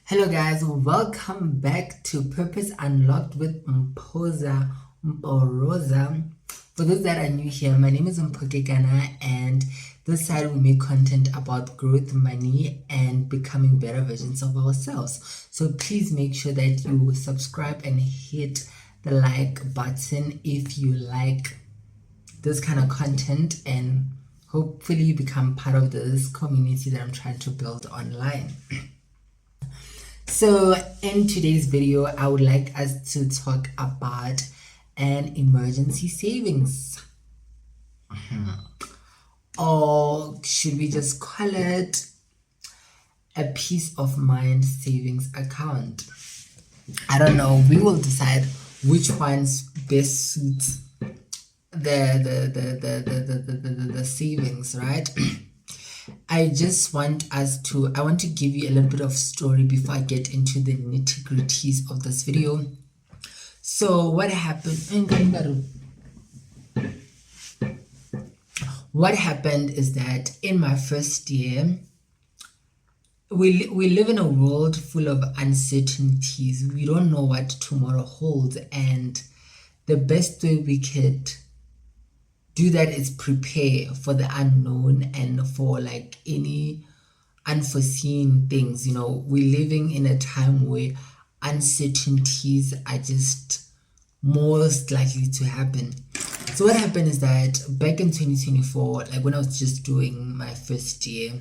Hello guys, welcome back to Purpose Unlocked with Mphoza Mporoza. For those that are new here, my name is Mpokekana, and this side we make content about growth, money, and becoming better versions of ourselves. So please make sure that you subscribe and hit the like button if you like this kind of content, and hopefully you become part of this community that I'm trying to build online. So in today's video, I would like us to talk about an emergency savings. Or should we just call it a peace of mind savings account? I don't know. We will decide which ones best suits the savings, right? I want to give you a little bit of story before I get into the nitty-gritties of this video. So what happened is that in my first year, we live in a world full of uncertainties. We don't know what tomorrow holds, and the best way we could do that is prepare for the unknown and for like any unforeseen things. You know, we're living in a time where uncertainties are just most likely to happen. So what happened is that back in 2024, like when I was just doing my first year,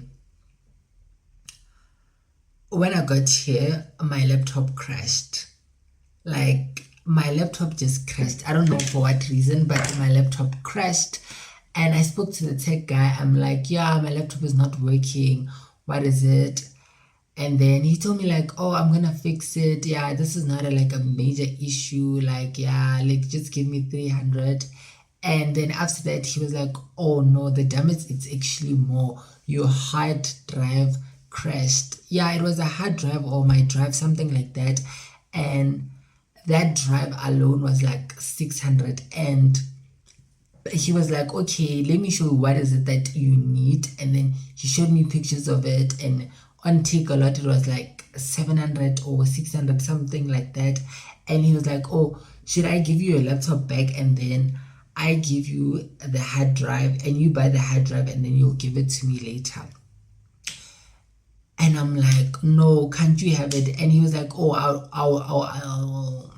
when I got here, my laptop crashed. Like my laptop just crashed. I don't know for what reason, but my laptop crashed. And I spoke to the tech guy. I'm like, yeah, my laptop is not working. What is it? And then he told me like, oh, I'm gonna fix it. Yeah, this is not like a major issue. Like, yeah, like just give me 300. And then after that, he was like, oh no, the damage it's actually more. Your hard drive crashed. Yeah, it was a hard drive or my drive, something like that. And that drive alone was like 600, and he was like, okay, let me show you what is it that you need. And then he showed me pictures of it, and on Takealot it was like 700 or 600, something like that. And he was like, oh, should I give you your laptop back and then I give you the hard drive and you buy the hard drive and then you'll give it to me later? And I'm like, no, can't you have it? And he was like, oh, I'll.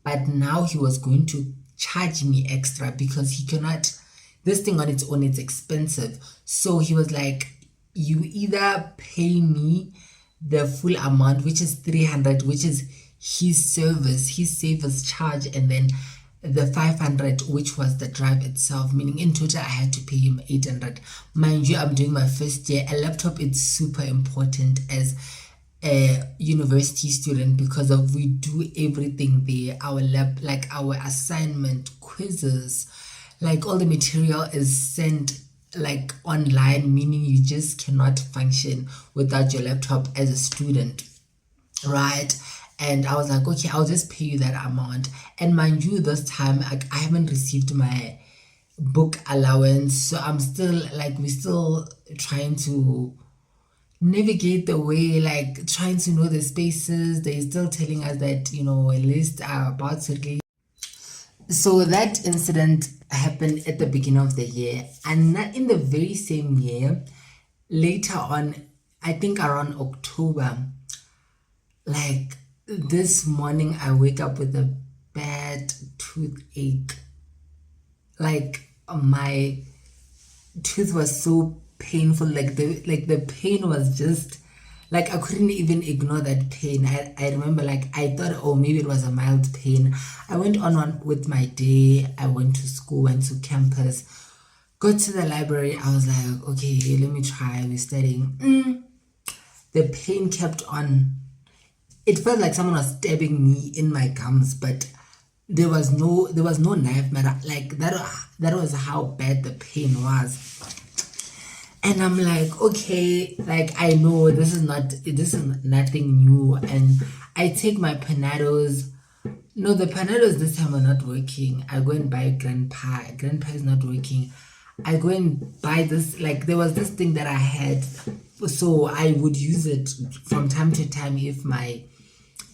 But now he was going to charge me extra because he cannot, this thing on its own, it's expensive. So he was like, you either pay me the full amount, which is 300, which is his service charge, and then the 500, which was the drive itself, meaning in total I had to pay him 800. Mind you, I'm doing my first year. A laptop is super important as a university student because of we do everything there. Our lab, like our assignment, quizzes, like all the material is sent like online, meaning you just cannot function without your laptop as a student, right? And I was like, okay, I'll just pay you that amount. And mind you, this time I haven't received my book allowance, so I'm still like, we're still trying to navigate the way, like trying to know the spaces. They're still telling us that, you know, a list are about to release. So that incident happened at the beginning of the year, and not in the very same year, later on, I think around October, like this morning I wake up with a bad toothache. Like my tooth was so painful, like the pain was just like I couldn't even ignore that pain. I remember like I thought, oh, maybe it was a mild pain. I went on with my day. I went to school, went to campus, got to the library. I was like, okay, let me try. We're studying. The pain kept on. It felt like someone was stabbing me in my gums, but there was no knife matter. Like that was how bad the pain was. And I'm like, okay, like I know this is nothing new. And I take my Panados. No, the Panados this time are not working. I go and buy Grandpa. Grandpa is not working. I go and buy this, like there was this thing that I had So I would use it from time to time if my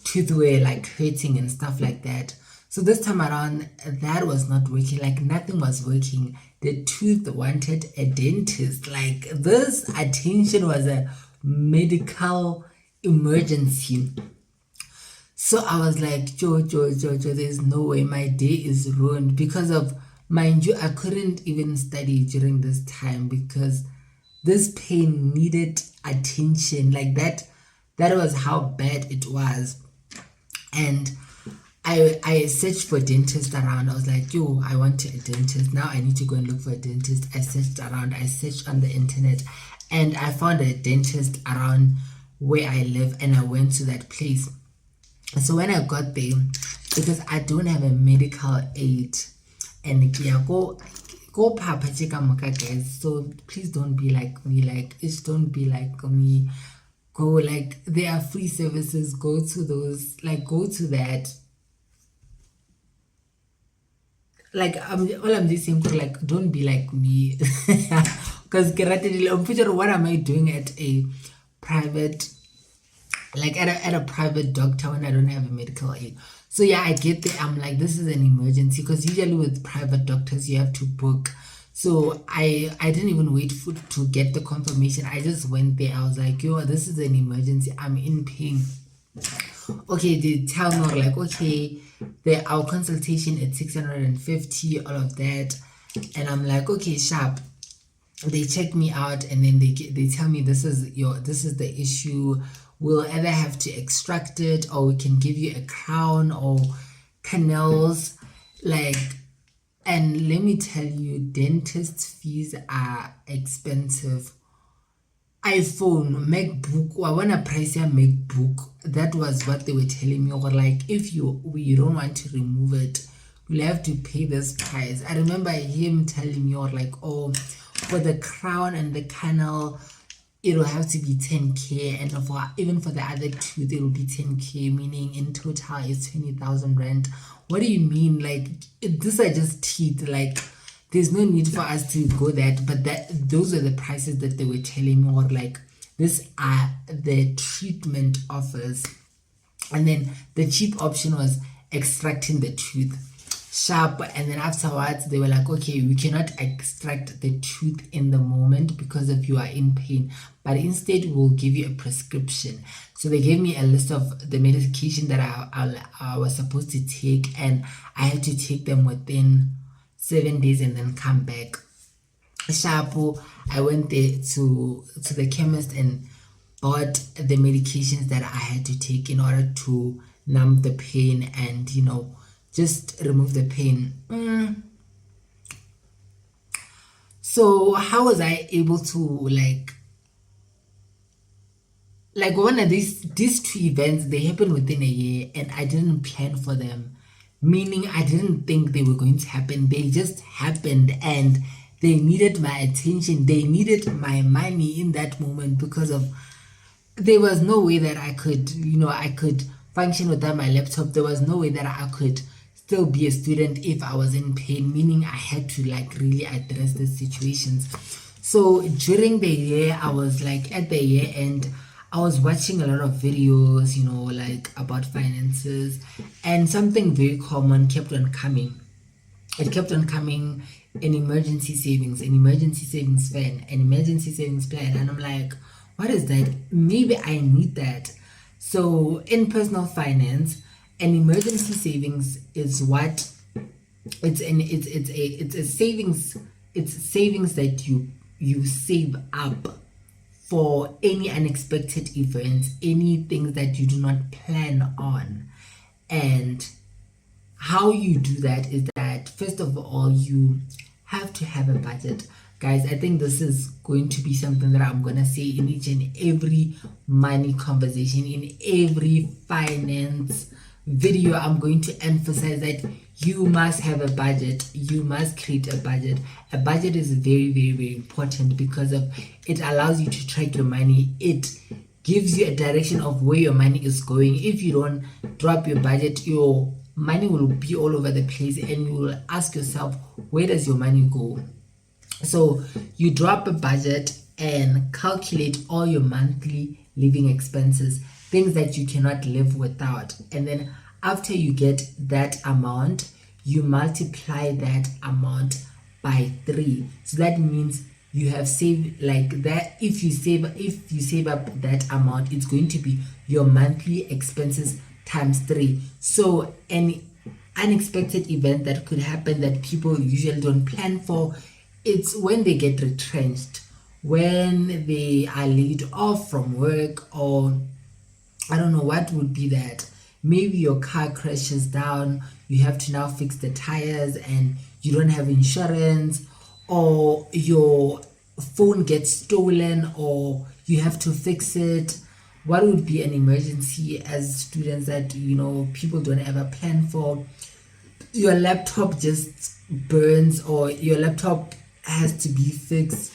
tooth were like hurting and stuff like that. So this time around, that was not working. Like nothing was working. The tooth wanted a dentist. Like this attention was a medical emergency. So I was like, Joe, there's no way, my day is ruined because of, mind you, I couldn't even study during this time because this pain needed attention. Like that was how bad it was. And I searched for dentists around. I was like, yo, I want a dentist. Now I need to go and look for a dentist. I searched around. I searched on the internet and I found a dentist around where I live and I went to that place. So when I got there, because I don't have a medical aid, and yeah, go papa cheka moka, guys. So please don't be like me. Like, just don't be like me. Go, like, there are free services. Go to those. Like, go to that. Like, all I'm just saying, like, don't be like me. Because what am I doing at a private, like at a private doctor when I don't have a medical aid? So yeah, I get there. I'm like, this is an emergency, because usually with private doctors you have to book. So I didn't even wait to get the confirmation. I just went there. I was like, yo, this is an emergency. I'm in pain. Okay, they tell me like, okay, our consultation at 650, all of that, and I'm like, okay, sharp. They check me out and then they tell me this is the issue. We'll either have to extract it or we can give you a crown or canals. Like, and let me tell you, dentist fees are expensive. iPhone, MacBook, I want to price your MacBook. That was what they were telling me. Or like, if you don't want to remove it, you'll have to pay this price. I remember him telling me, or like, oh, for the crown and the canal, it'll have to be 10k, and even for the other tooth, it'll be 10k, meaning in total it's 20,000 rand. What do you mean? Like, these are just teeth. Like, there's no need for us to go that, but those are the prices that they were telling me. Or like, these are the treatment offers. And then the cheap option was extracting the tooth, sharp. And then afterwards they were like, okay, we cannot extract the tooth in the moment because of you are in pain, but instead we'll give you a prescription. So they gave me a list of the medication that I was supposed to take, and I had to take them within 7 days and then come back. Sharpo, I went there to the chemist and bought the medications that I had to take in order to numb the pain and, just remove the pain. So how was I able to like one of these two events, they happened within a year and I didn't plan for them. Meaning I didn't think they were going to happen. They just happened and they needed my attention. They needed my money in that moment because there was no way that I could, I could function without my laptop. There was no way that I could still be a student if I was in pain, meaning I had to like really address the situations. So during the year, I was like at the year end, I was watching a lot of videos, like about finances, and something very common kept on coming. It kept on coming: an emergency savings plan, an emergency savings plan. And I'm like, what is that? Maybe I need that. So in personal finance, an emergency savings is what it's a savings. It's savings that you save up for any unexpected events, anything that you do not plan on. And how you do that is that, first of all, you have to have a budget. Guys, I think this is going to be something that I'm going to say in each and every money conversation, in every finance video. I'm going to emphasize that you must have a budget. You must create a budget. A budget is very, very, very important because it allows you to track your money. It gives you a direction of where your money is going. If you don't drop your budget, your money will be all over the place and you will ask yourself, where does your money go? So you drop a budget and calculate all your monthly living expenses, things that you cannot live without. And then after you get that amount, you multiply that amount by 3. So that means you have saved like that. If you save up that amount, it's going to be your monthly expenses times 3. So any unexpected event that could happen that people usually don't plan for, it's when they get retrenched, when they are laid off from work, or I don't know what would be that. Maybe your car crashes down, you have to now fix the tires and you don't have insurance, or your phone gets stolen or you have to fix it. What would be an emergency as students that people don't ever plan for? Your laptop just burns or your laptop has to be fixed.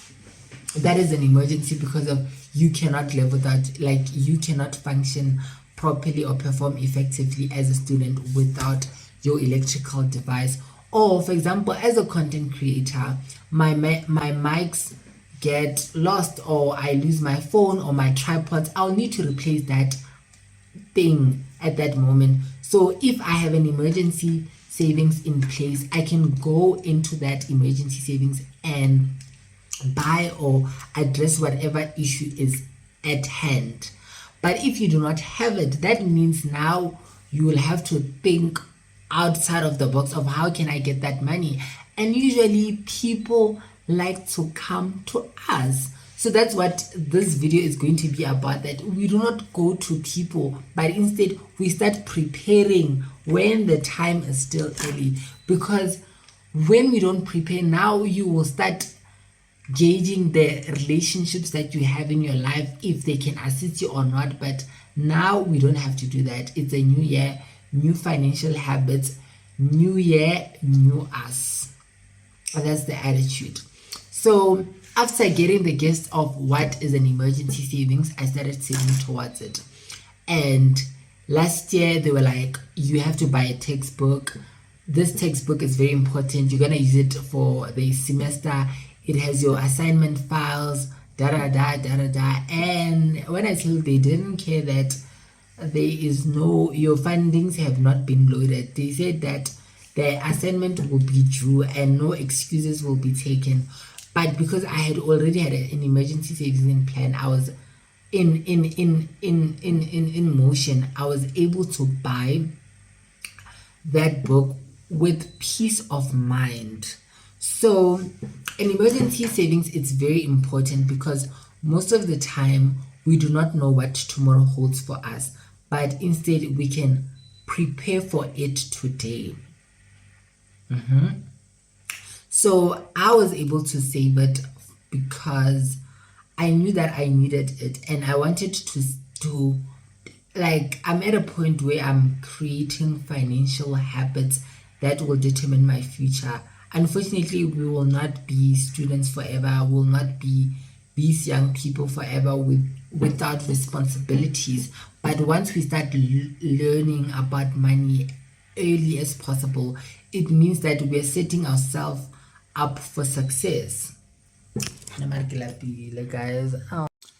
That is an emergency because of you cannot live without, like, you cannot function properly or perform effectively as a student without your electrical device. Or for example, as a content creator, my mics get lost, or I lose my phone or my tripods. I'll need to replace that thing at that moment. So if I have an emergency savings in place, I can go into that emergency savings and buy or address whatever issue is at hand. But if you do not have it, that means now you will have to think outside of the box of how can I get that money. And usually people like to come to us. So that's what this video is going to be about, that we do not go to people, but instead we start preparing when the time is still early. Because when we don't prepare now, you will start gauging the relationships that you have in your life, if they can assist you or not. But now we don't have to do that. It's a new year, new financial habits, new year, new us. And that's the attitude. So after getting the gist of what is an emergency savings, I started saving towards it. And last year they were like, you have to buy a textbook. This textbook is very important. You're going to use it for the semester. It has your assignment files, And when I tell you, they didn't care that your fundings have not been loaded. They said that the assignment will be due and no excuses will be taken. But because I had already had an emergency savings plan, I was in motion. I was able to buy that book with peace of mind. So in emergency savings, it's very important because most of the time we do not know what tomorrow holds for us, but instead we can prepare for it today. So I was able to save it because I knew that I needed it, and I wanted to like, I'm at a point where I'm creating financial habits that will determine my future. Unfortunately, we will not be students forever. We will not be these young people forever without responsibilities. But once we start learning about money early as possible, it means that we're setting ourselves up for success. Guys.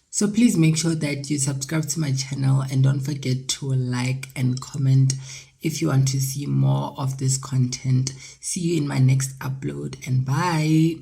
So please make sure that you subscribe to my channel and don't forget to like and comment if you want to see more of this content. See you in my next upload, and bye.